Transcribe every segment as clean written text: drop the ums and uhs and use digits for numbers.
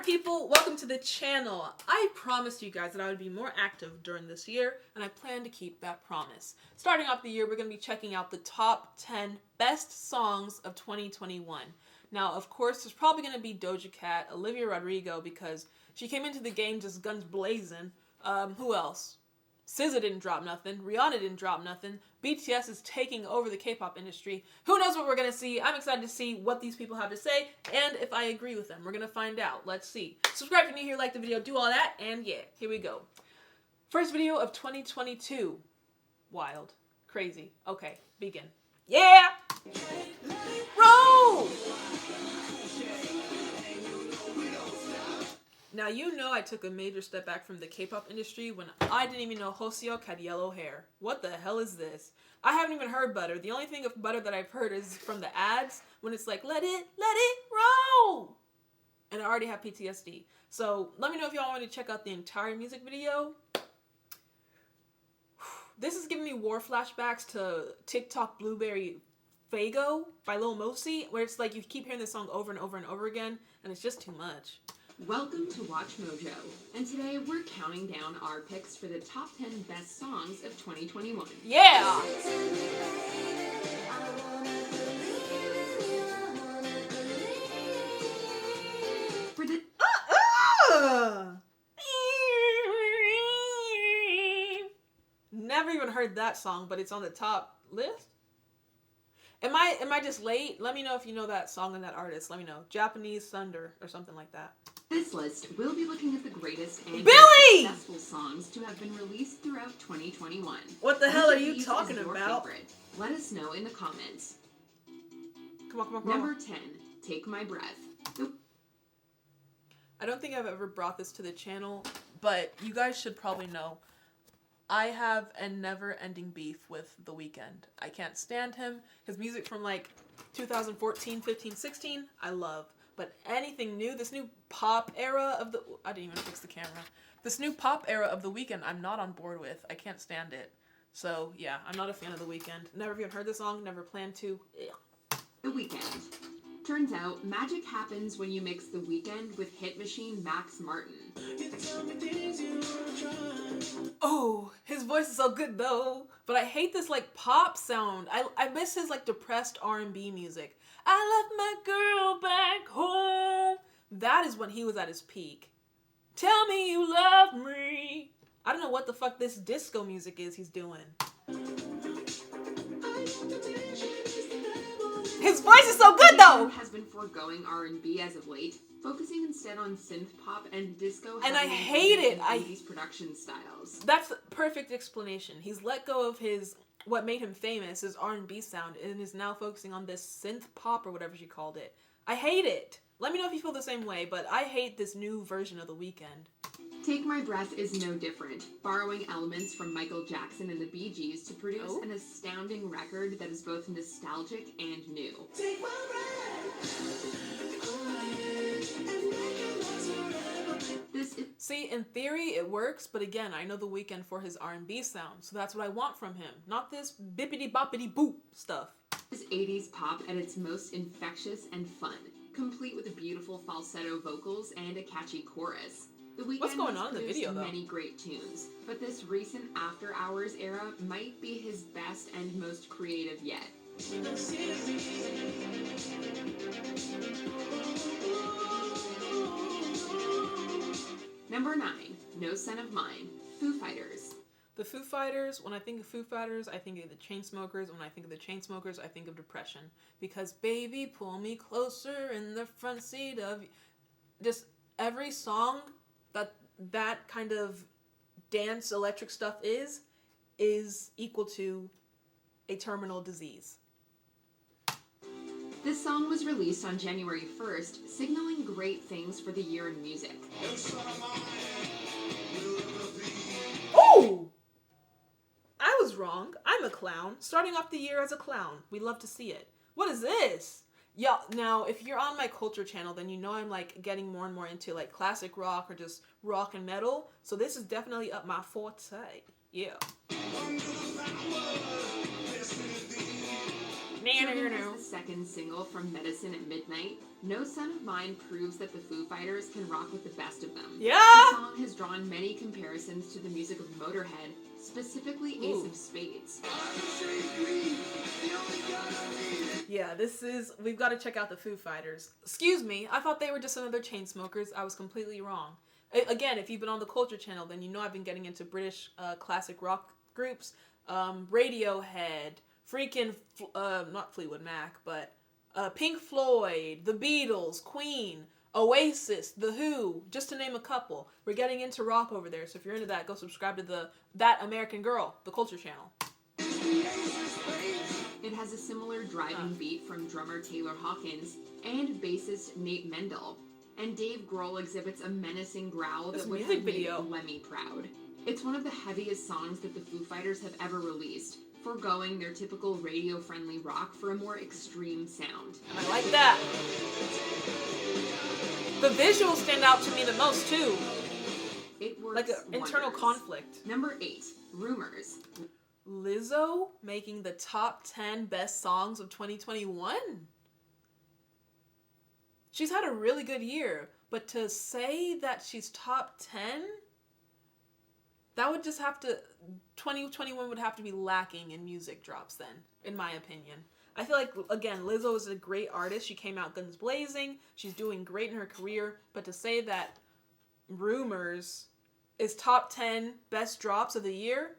favorite people, welcome to the channel. I promised you guys that I would be more active during this year, and I plan to keep that promise. Starting off the year, we're going to be checking out the top 10 best songs of 2021. Now, of course, there's probably going to be Doja Cat, Olivia Rodrigo, because she came into the game just guns blazing. Who else? SZA didn't drop nothing. Rihanna didn't drop nothing. BTS is taking over the K-pop industry. Who knows what we're going to see? I'm excited to see what these people have to say and if I agree with them. We're going to find out. Let's see. Subscribe if you're new here, like the video, do all that, and yeah, here we go. First video of 2022. Wild. Crazy. Okay, begin. Yeah! Roll! Now, you know I took a major step back from the K-pop industry when I didn't even know Hoseok had yellow hair. What the hell is this? I haven't even heard Butter. The only thing of Butter that I've heard is from the ads when it's like, let it roll! And I already have PTSD. So, let me know if y'all want to check out the entire music video. This is giving me war flashbacks to Tik Tok Blueberry Favour by Lil Mosi, where it's like you keep hearing this song over and over and over again, and it's just too much. Welcome to Watch Mojo, and today we're counting down our picks for the top 10 best songs of 2021. Yeah! For the Never even heard that song, but it's on the top list. Am I just late? Let me know if you know that song and that artist. Let me know. Japanese Thunder or something like that. This list, we'll be looking at the greatest and Billy! most successful songs to have been released throughout 2021. What the hell are Which of you these talking is your about? favorite? Let us know in the comments. Come on. Number 10, Take My Breath. I don't think I've ever brought this to the channel, but you guys should probably know. I have a never-ending beef with The Weeknd. I can't stand him. His music from like 2014, 15, 16, I love. But anything new, this new pop era of the... I didn't even fix the camera. This new pop era of The Weeknd, I'm not on board with. I can't stand it. So, yeah, I'm not a fan of The Weeknd. Never even heard the song, never planned to. Ugh. The Weeknd. Turns out, magic happens when you mix The Weeknd with hit machine Max Martin. Oh, his voice is so good though. But I hate this like pop sound. I miss his like depressed R&B music. I left my girl back home. That is when he was at his peak. Tell me you love me. I don't know what the fuck this disco music is he's doing. His voice is so good though. Has been foregoing R&B as of late, focusing instead on synth pop and disco. And I hate it. These production styles. That's the perfect explanation. He's let go of his what made him famous, his R&B sound, and is now focusing on this synth pop or whatever she called it. I hate it. Let me know if you feel the same way, but I hate this new version of The Weeknd. Take My Breath is no different, borrowing elements from Michael Jackson and the Bee Gees to produce an astounding record that is both nostalgic and new. Take my breath. See, in theory, it works, but again, I know The Weeknd for his R&B sound, so that's what I want from him, not this bippity-boppity-boop stuff. This 80s pop at its most infectious and fun, complete with beautiful falsetto vocals and a catchy chorus. The Weeknd What's going on in the video, though? Many great tunes, but this recent After Hours era might be his best and most creative yet. Number 9, No Son of Mine, Foo Fighters. The Foo Fighters, when I think of Foo Fighters, I think of the Chainsmokers. When I think of the Chainsmokers, I think of depression. Because baby, pull me closer in the front seat of... Just every song that kind of dance electric stuff is equal to a terminal disease. This song was released on January 1st, signaling great things for the year in music. Ooh! I was wrong. I'm a clown. Starting off the year as a clown. We love to see it. What is this? Yeah, now, if you're on my culture channel, then you know I'm, like, getting more and more into, like, classic rock or just rock and metal. So this is definitely up my forte. Yeah. Serving as the second single from Medicine at Midnight, No Son of Mine proves that the Foo Fighters can rock with the best of them. Yeah! The song has drawn many comparisons to the music of Motorhead, specifically Ace of Spades. Yeah, we've got to check out the Foo Fighters. Excuse me, I thought they were just another Chainsmokers. I was completely wrong. Again, if you've been on the Culture Channel, then you know I've been getting into British classic rock groups. Radiohead, not Fleetwood Mac, but Pink Floyd, The Beatles, Queen, Oasis, The Who, just to name a couple. We're getting into rock over there, so if you're into that, go subscribe to That American Girl, the Culture Channel. It has a similar driving beat from drummer Taylor Hawkins and bassist Nate Mendel. And Dave Grohl exhibits a menacing growl that would have made Lemmy proud. It's one of the heaviest songs that the Foo Fighters have ever released, foregoing their typical radio-friendly rock for a more extreme sound. I like that. The visuals stand out to me the most, too. It works like an internal conflict. Number 8, Rumors. Lizzo making the top 10 best songs of 2021. She's had a really good year, but to say that she's top 10, that would just have to, 2021 would have to be lacking in music drops then, in my opinion. I feel like, again, Lizzo is a great artist. She came out guns blazing. She's doing great in her career. But to say that Rumors is top 10 best drops of the year,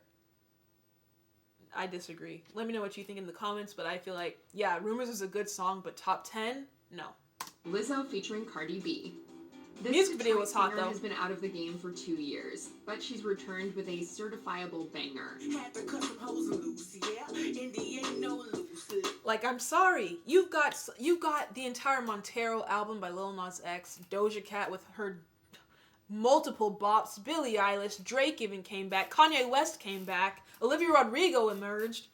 I disagree. Let me know what you think in the comments, but I feel like, yeah, Rumors is a good song, but top 10? No. Lizzo featuring Cardi B. The music video was hot, though. Has been out of the game for 2 years, but she's returned with a certifiable banger. Like, I'm sorry, you've got the entire Montero album by Lil Nas X, Doja Cat with her multiple bops, Billie Eilish, Drake even came back, Kanye West came back, Olivia Rodrigo emerged,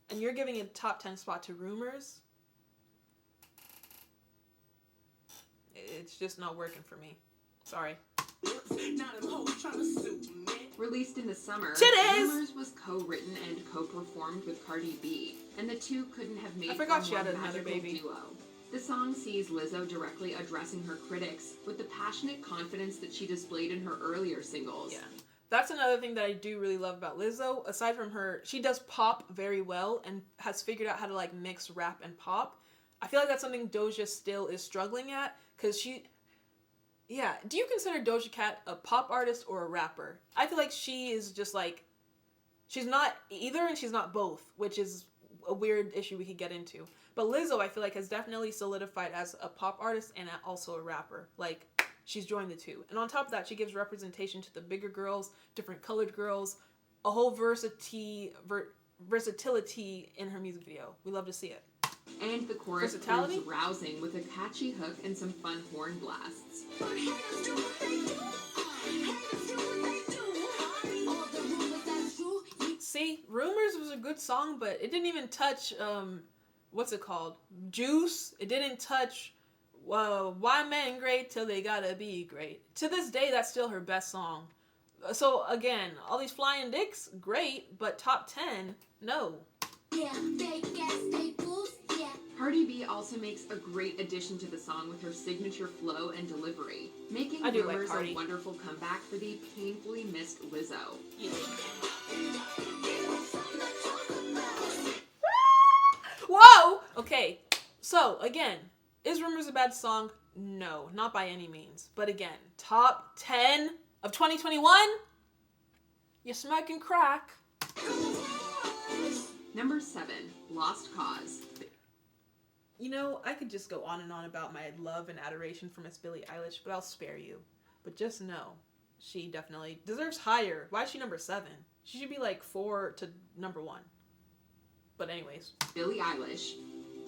and you're giving a top 10 spot to Rumors? It's just not working for me. Sorry. Released in the summer, Rumors was co-written and co-performed with Cardi B, and the two couldn't have made a more magical duo. The song sees Lizzo directly addressing her critics with the passionate confidence that she displayed in her earlier singles. Yeah. That's another thing that I do really love about Lizzo. Aside from her, she does pop very well and has figured out how to like mix rap and pop. I feel like that's something Doja still is struggling at, because yeah, do you consider Doja Cat a pop artist or a rapper? I feel like she is just like, she's not either and she's not both, which is a weird issue we could get into. But Lizzo, I feel like, has definitely solidified as a pop artist and also a rapper. Like, she's joined the two. And on top of that, she gives representation to the bigger girls, different colored girls, a whole versatility in her music video. We love to see it. And the chorus proves rousing with a catchy hook and some fun horn blasts. See, Rumors was a good song, but it didn't even touch, what's it called? Juice. It didn't touch, why men great till they gotta be great. To this day, that's still her best song. So again, all these flying dicks, great, but top 10, no. Yeah, Cardi B also makes a great addition to the song with her signature flow and delivery, making Rumors a wonderful comeback for the painfully missed Lizzo. Yeah. Whoa! Okay, so again, is Rumors a bad song? No, not by any means. But again, top 10 of 2021? You're smoking crack. Number 7, Lost Cause. You know, I could just go on and on about my love and adoration for Miss Billie Eilish, but I'll spare you. But just know, she definitely deserves higher. Why is she number 7? She should be like 4 to number 1. But anyways. Billie Eilish.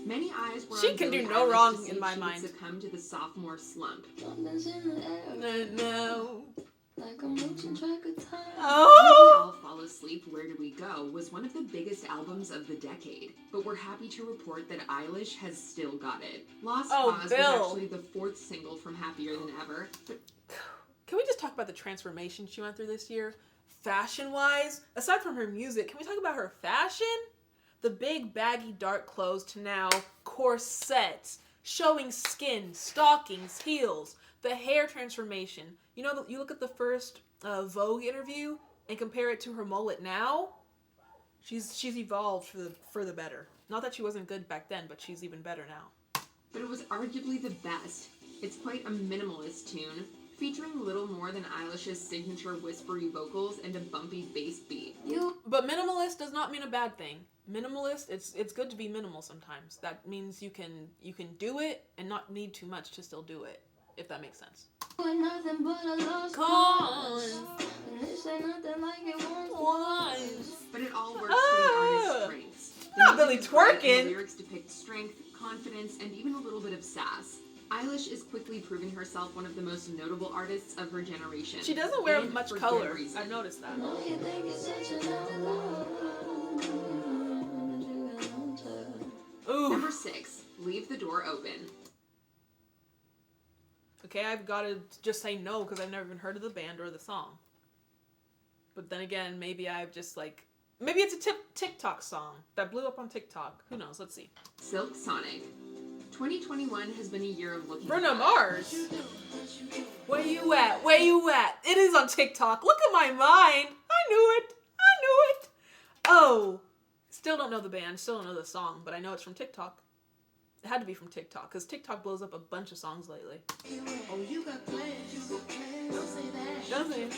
Many eyes were she on can Billie do no Eilish wrong to see in my if she mind. would succumb to the sophomore slump. No. Like I'm losing track of time. Oh! All Fall Asleep, Where Do We Go was one of the biggest albums of the decade, but we're happy to report that Eilish has still got it. Lost Cause was actually the 4th single from Happier Than Ever. Can we just talk about the transformation she went through this year? Fashion-wise, aside from her music, can we talk about her fashion? the big baggy dark clothes to now corsets, showing skin, stockings, heels, the hair transformation. You know, you look at the first Vogue interview and compare it to her mullet now. She's evolved for the better. Not that she wasn't good back then, but she's even better now. But it was arguably the best. It's quite a minimalist tune, featuring little more than Eilish's signature whispery vocals and a bumpy bass beat. But minimalist does not mean a bad thing. Minimalist, it's good to be minimal sometimes. That means you can do it and not need too much to still do it, if that makes sense. Nothing but a lost cause. This ain't nothing like it was. But it all works for the artist's strengths. Not Billy twerking. The lyrics depict strength, confidence, and even a little bit of sass. Eilish is quickly proving herself one of the most notable artists of her generation. She doesn't wear much color. I've noticed that. Ooh. Number 6, Leave the Door Open. Okay, I've got to just say no because I've never even heard of the band or the song. But then again, maybe I've just maybe it's a TikTok song that blew up on TikTok. Who knows? Let's see. Silk Sonic. 2021 has been a year of looking Bruno Mars. Where you at? Where you at? It is on TikTok. Look at my mind. I knew it. Oh. Still don't know the band. Still don't know the song. But I know it's from TikTok. It had to be from TikTok. Because TikTok blows up a bunch of songs lately. Oh, you got plans. Don't say that. Don't say it.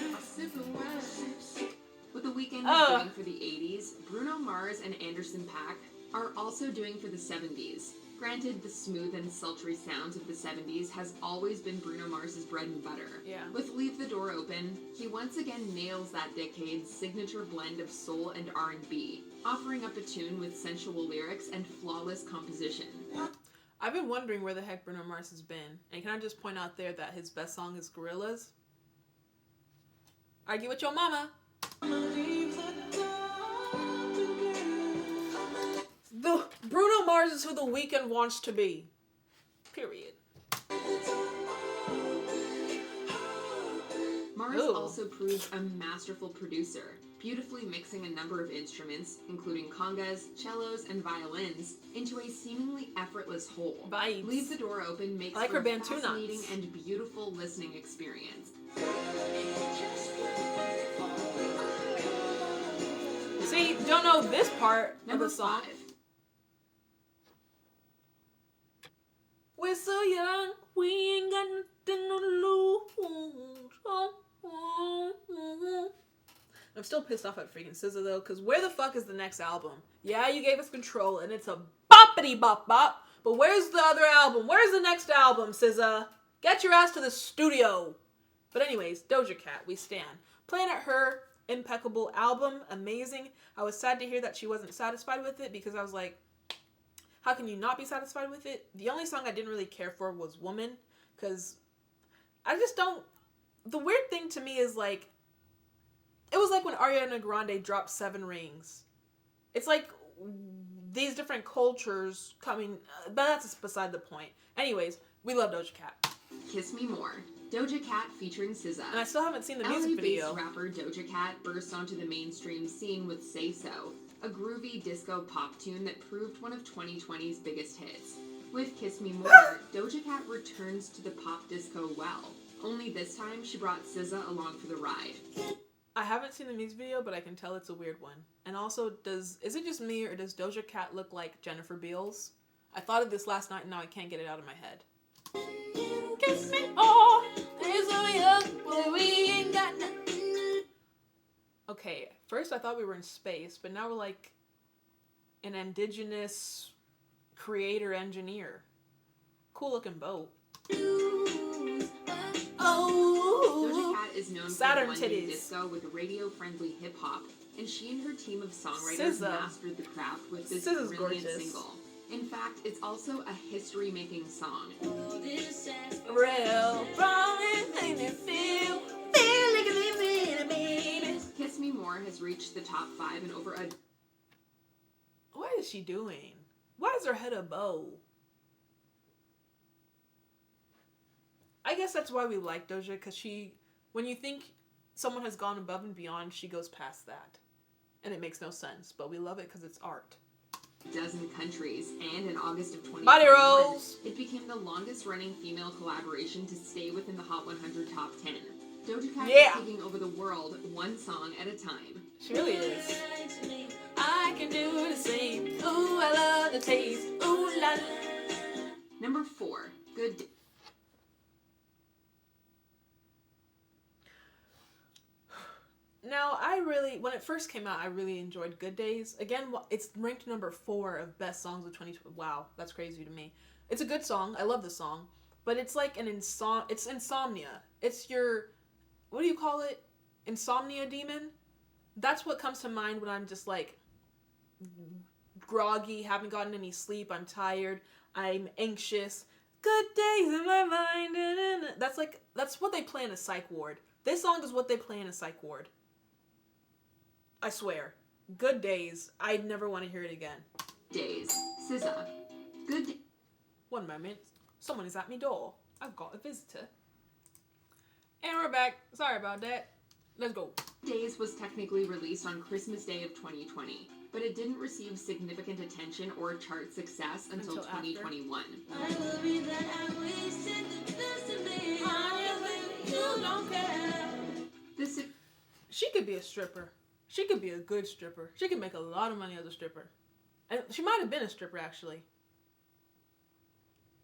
What The Weeknd is doing for the 80s, Bruno Mars and Anderson .Paak are also doing for the 70s. Granted, the smooth and sultry sounds of the 70s has always been Bruno Mars's bread and butter. Yeah. With Leave the Door Open, he once again nails that decade's signature blend of soul and R&B, offering up a tune with sensual lyrics and flawless composition. I've been wondering where the heck Bruno Mars has been. And can I just point out there that his best song is Gorillaz? Argue with your mama. The Bruno Mars is who The Weeknd wants to be. Period. Mars also proves a masterful producer, beautifully mixing a number of instruments, including congas, cellos, and violins, into a seemingly effortless whole. Vibes. Leave the Door Open makes for a fascinating and beautiful listening experience. See, don't know this part Number of the song. 5. We're so young, we ain't got nothing to lose. I'm still pissed off at freaking SZA though, because where the fuck is the next album? Yeah, you gave us Control, and it's a boppity bop bop, but where's the other album? Where's the next album, SZA? Get your ass to the studio. But anyways, Doja Cat, we stand. Planet Her, impeccable album, amazing. I was sad to hear that she wasn't satisfied with it, because I was like, how can you not be satisfied with it? The only song I didn't really care for was Woman, because I just don't... The weird thing to me is, like, it was like when Ariana Grande dropped 7 Rings. It's like these different cultures coming... But that's beside the point. Anyways, we love Doja Cat. Kiss Me More. Doja Cat featuring SZA. And I still haven't seen the music video. LA-based rapper Doja Cat burst onto the mainstream scene with Say So, a groovy disco pop tune that proved one of 2020's biggest hits. With Kiss Me More, Doja Cat returns to the pop disco well. Only this time, she brought SZA along for the ride. I haven't seen the music video, but I can tell it's a weird one. And also, is it just me, or does Doja Cat look like Jennifer Beals? I thought of this last night, and now I can't get it out of my head. Kiss me more, we're so young, but we ain't got nothing. Okay, first I thought we were in space, but now we're like an indigenous creator engineer. Cool looking boat. Doja Cat is known Saturn for blending titties. disco with radio-friendly hip-hop, and she and her team of songwriters SZA. mastered the craft with this SZA's brilliant gorgeous. single. In fact, it's also a history-making song. Real promise made me feel like a living, baby. Kiss Me More has reached the top 5 in over a... What is she doing? Why is her head a bow? I guess that's why we like Doja, because when you think someone has gone above and beyond, she goes past that. And it makes no sense, but we love it because it's art. dozen countries, and in August of 2021, Body rolls. it became the longest-running female collaboration to stay within the Hot 100 Top 10. Doja Cat is taking over the world one song at a time. She really is. I can do the same. Ooh, I love the taste. Ooh, la la. Number 4, Good Day. Now, when it first came out, I really enjoyed Good Days. Again, it's ranked number 4 of best songs of 2020. Wow, that's crazy to me. It's a good song. I love the song. But it's like it's insomnia. It's your, what do you call it? Insomnia demon? That's what comes to mind when I'm just like groggy, haven't gotten any sleep, I'm tired, I'm anxious. Good days in my mind. That's what they play in a psych ward. This song is what they play in a psych ward. I swear. Good Days. I never want to hear it again. Days. SZA. Good Day. One moment. Someone is at my door. I've got a visitor. And we're back. Sorry about that. Let's go. Days was technically released on Christmas Day of 2020, but it didn't receive significant attention or chart success until 2021. She could be a stripper. She could be a good stripper. She could make a lot of money as a stripper. And she might have been a stripper, actually.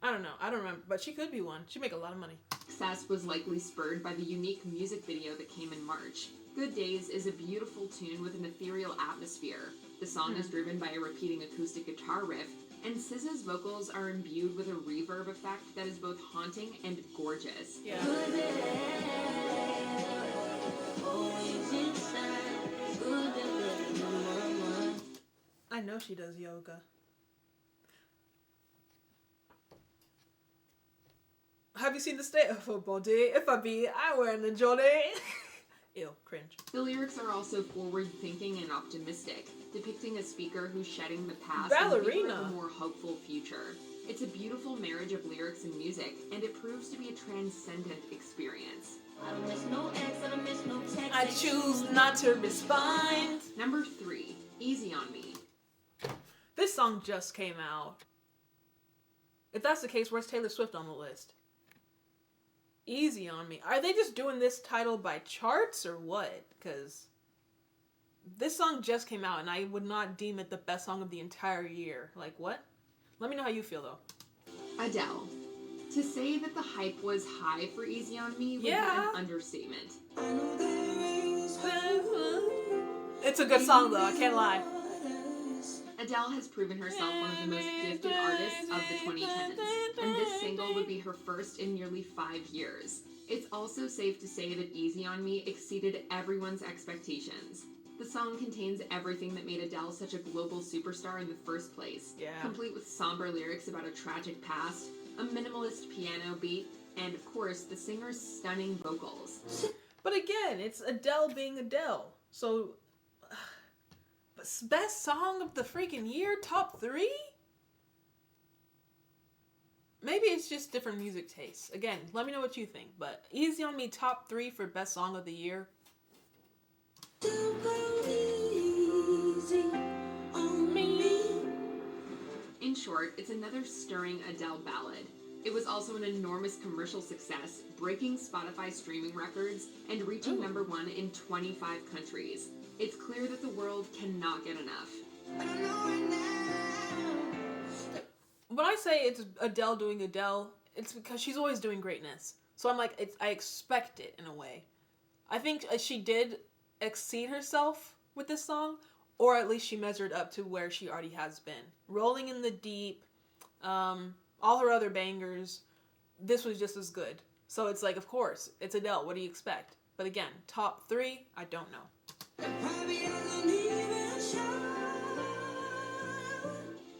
I don't know. I don't remember. But she could be one. She'd make a lot of money. Success was likely spurred by the unique music video that came in March. Good Days is a beautiful tune with an ethereal atmosphere. The song is driven by a repeating acoustic guitar riff, and SZA's vocals are imbued with a reverb effect that is both haunting and gorgeous. Yeah. I know she does yoga. Have you seen the state of her body? If I be, I wear a jolly. Ew, cringe. The lyrics are also forward-thinking and optimistic, depicting a speaker who's shedding the past Ballerina. and a more hopeful future. It's a beautiful marriage of lyrics and music, and it proves to be a transcendent experience. I don't miss no ex, I don't miss no text. I choose not to respond. Number 3, Easy on Me. This song just came out. If that's the case, where's Taylor Swift on the list? Easy on Me. Are they just doing this title by charts or what? Because this song just came out and I would not deem it the best song of the entire year. Like, what? Let me know how you feel, though. Adele. To say that the hype was high for Easy on Me would be an understatement. It's a good song, though. I can't lie. Adele has proven herself one of the most gifted artists of the 2010s, and this single would be her first in nearly 5 years. It's also safe to say that Easy on Me exceeded everyone's expectations. The song contains everything that made Adele such a global superstar in the first place, complete with somber lyrics about a tragic past, a minimalist piano beat, and of course, the singer's stunning vocals. But again, it's Adele being Adele, so... Best song of the freaking year? Top 3? Maybe it's just different music tastes. Again, let me know what you think. But Easy on Me, top 3 for best song of the year. Don't go easy on me. In short, it's another stirring Adele ballad. It was also an enormous commercial success, breaking Spotify streaming records and reaching number 1 in 25 countries. It's clear that the world cannot get enough. When I say it's Adele doing Adele, it's because she's always doing greatness. So I'm like, I expect it in a way. I think she did exceed herself with this song, or at least she measured up to where she already has been. Rolling in the Deep, all her other bangers, this was just as good. So it's like, of course, it's Adele. What do you expect? But again, top 3, I don't know.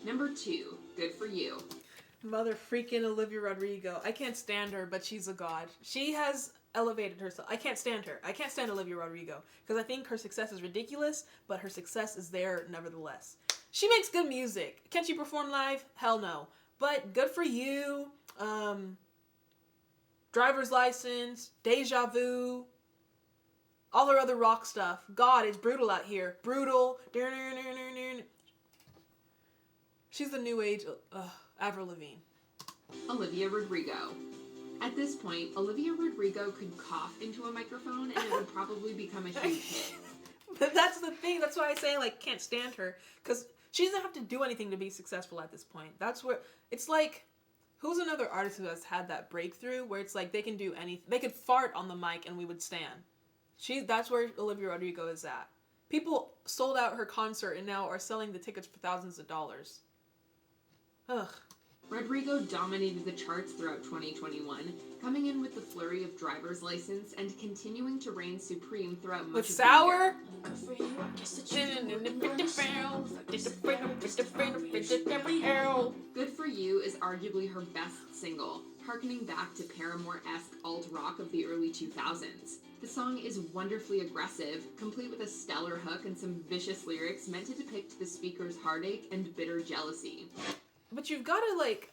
Number 2, Good For You. Mother freaking Olivia Rodrigo. I can't stand her, but she's a god. She has elevated herself. I can't stand her. I can't stand Olivia Rodrigo because I think her success is ridiculous, but her success is there nevertheless. She makes good music. Can she perform live? Hell no. But Good For You, Driver's License, Deja Vu, all her other rock stuff. God, it's brutal out here. Brutal. She's the new age Avril Lavigne. Olivia Rodrigo. At this point, Olivia Rodrigo could cough into a microphone and it would probably become a huge hit. But that's the thing. That's why I say, like, can't stand her. Because she doesn't have to do anything to be successful at this point. That's where... It's like... Who's another artist who has had that breakthrough where it's like they can do anything? They could fart on the mic and we would stand. That's where Olivia Rodrigo is at. People sold out her concert and now are selling the tickets for thousands of dollars. Ugh. Rodrigo dominated the charts throughout 2021, coming in with the flurry of driver's license and continuing to reign supreme throughout much with of Sour? the year. Good For You is arguably her best single, harkening back to Paramore-esque alt-rock of the early 2000s. The song is wonderfully aggressive, complete with a stellar hook and some vicious lyrics meant to depict the speaker's heartache and bitter jealousy. But you've got to, like...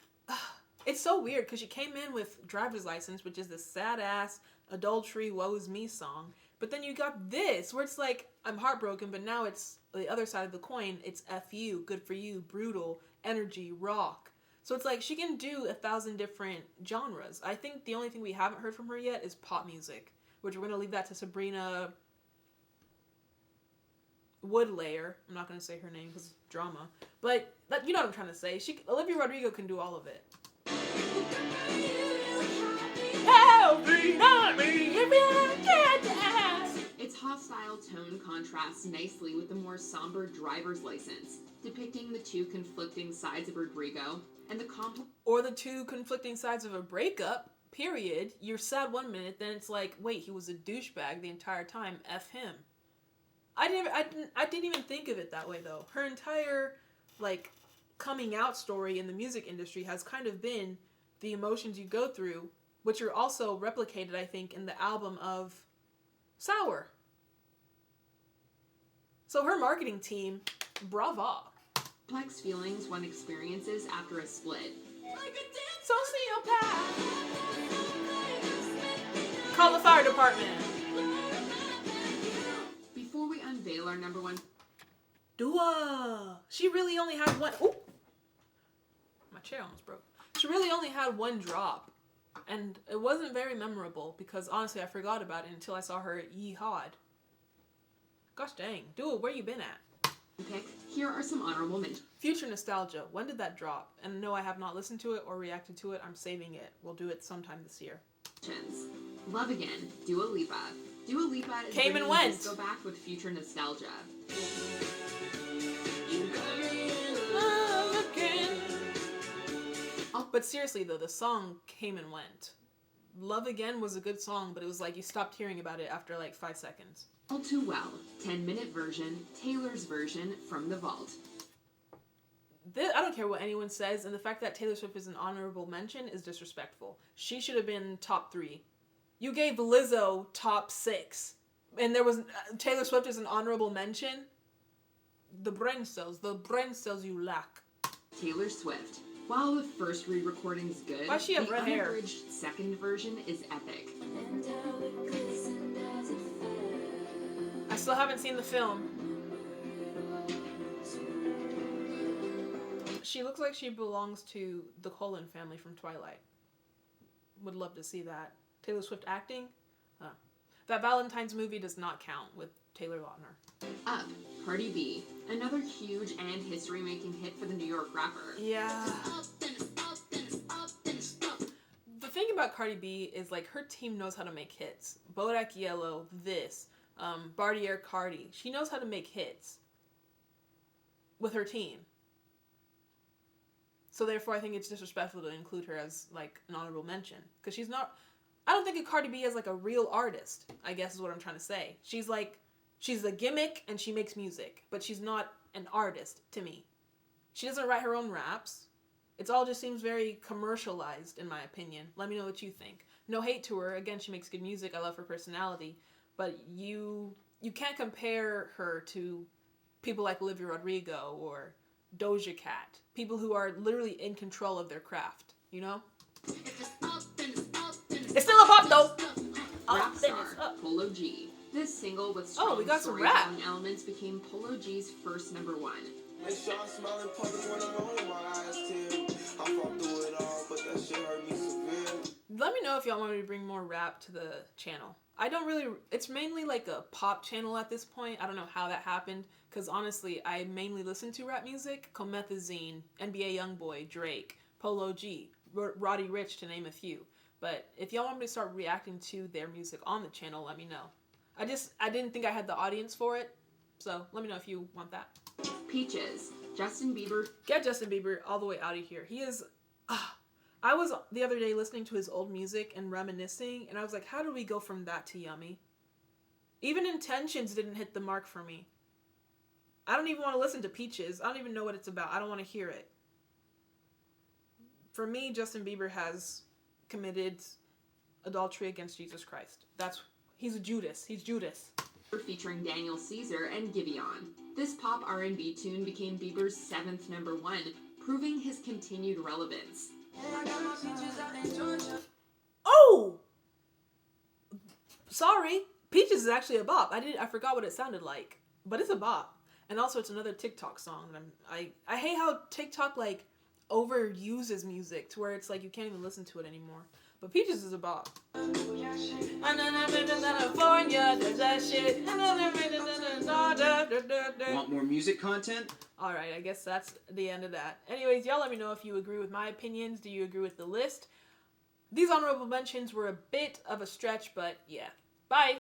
It's so weird, because she came in with Driver's License, which is this sad-ass, adultery, woe is me song. But then you got this, where it's like, I'm heartbroken, but now it's the other side of the coin. It's F you, Good For You, brutal, energy, rock. So it's like, she can do 1,000 different genres. I think the only thing we haven't heard from her yet is pop music, which we're going to leave that to Sabrina Woodlayer. I'm not going to say her name because drama. But you know what I'm trying to say. Olivia Rodrigo can do all of it. Its hostile tone contrasts nicely with the more somber Driver's License, depicting the two conflicting sides of Rodrigo and or the two conflicting sides of a breakup. Period. You're sad one minute, then it's like, wait, he was a douchebag the entire time. F him. I didn't even think of it that way though. Her entire like coming out story in the music industry has kind of been the emotions you go through, which are also replicated, I think, in the album of Sour. So her marketing team, brava. complex feelings one experiences after a split. Sociopath. Call the fire department. Before we unveil our number one... Dua. She really only had one... Ooh. My chair almost broke. She really only had one drop. And it wasn't very memorable because honestly I forgot about it until I saw her at Yeehawed. Gosh dang. Dua, where you been at? Pick. Here are some honorable mentions. Future Nostalgia. When did that drop? And no, I have not listened to it or reacted to it. I'm saving it. We'll do it sometime this year. Love Again, Dua Lipa. Dua Lipa is Came and bringing went. disco back with Future Nostalgia. Love again. But seriously though, the song came and went. Love Again was a good song, but it was like you stopped hearing about it after like 5 seconds. All Too Well, 10-minute version, Taylor's version from the vault. I don't care what anyone says, and the fact that Taylor Swift is an honorable mention is disrespectful. She should have been top 3. You gave Lizzo top 6, and there was Taylor Swift is an honorable mention. The brain cells you lack. Taylor Swift. While the first re-recording is good, Why she have the red hair? unabridged second version is epic. I still haven't seen the film. She looks like she belongs to the Cullen family from Twilight. Would love to see that. Taylor Swift acting? That Valentine's movie does not count with Taylor Lautner. Up, Cardi B. Another huge and history-making hit for the New York rapper. Yeah. The thing about Cardi B is like her team knows how to make hits. Bodak Yellow, Bartier Cardi. She knows how to make hits with her team. So therefore I think it's disrespectful to include her as like an honorable mention. Because she's not... I don't think of Cardi B as like a real artist, I guess is what I'm trying to say. She's a gimmick and she makes music. But she's not an artist to me. She doesn't write her own raps. It all just seems very commercialized in my opinion. Let me know what you think. No hate to her. Again, she makes good music. I love her personality. But you can't compare her to people like Olivia Rodrigo or Doja Cat. People who are literally in control of their craft, you know? It's still a pop though! Rap star, Polo G. This single with strong we got some storytelling elements became Polo G's first #1. Make sure I smile in public when I'm rolling my eyes too. I fought through it all, but that shit hurt me severe. Let me know if y'all want me to bring more rap to the channel. I don't really, it's mainly like a pop channel at this point. I don't know how that happened, because honestly, I mainly listen to rap music. Comethazine, NBA Youngboy, Drake, Polo G, Roddy Ricch, to name a few. But if y'all want me to start reacting to their music on the channel, let me know. I didn't think I had the audience for it, so let me know if you want that. Peaches. Justin Bieber. Get Justin Bieber all the way out of here. He is... I was the other day listening to his old music and reminiscing, and I was like, how did we go from that to Yummy? Even Intentions didn't hit the mark for me. I don't even want to listen to Peaches. I don't even know what it's about. I don't want to hear it. For me, Justin Bieber has committed adultery against Jesus Christ. He's a Judas. He's Judas. Featuring Daniel Caesar and Giveon. This pop R&B tune became Bieber's 7th #1, proving his continued relevance. Oh! Sorry. Peaches is actually a bop. I forgot what it sounded like. But it's a bop. And also it's another TikTok song. And I hate how TikTok like overuses music to where it's like you can't even listen to it anymore. But Peaches is a bop. Want more music content? Alright, I guess that's the end of that. Anyways, y'all let me know if you agree with my opinions. Do you agree with the list? These honorable mentions were a bit of a stretch, but yeah. Bye!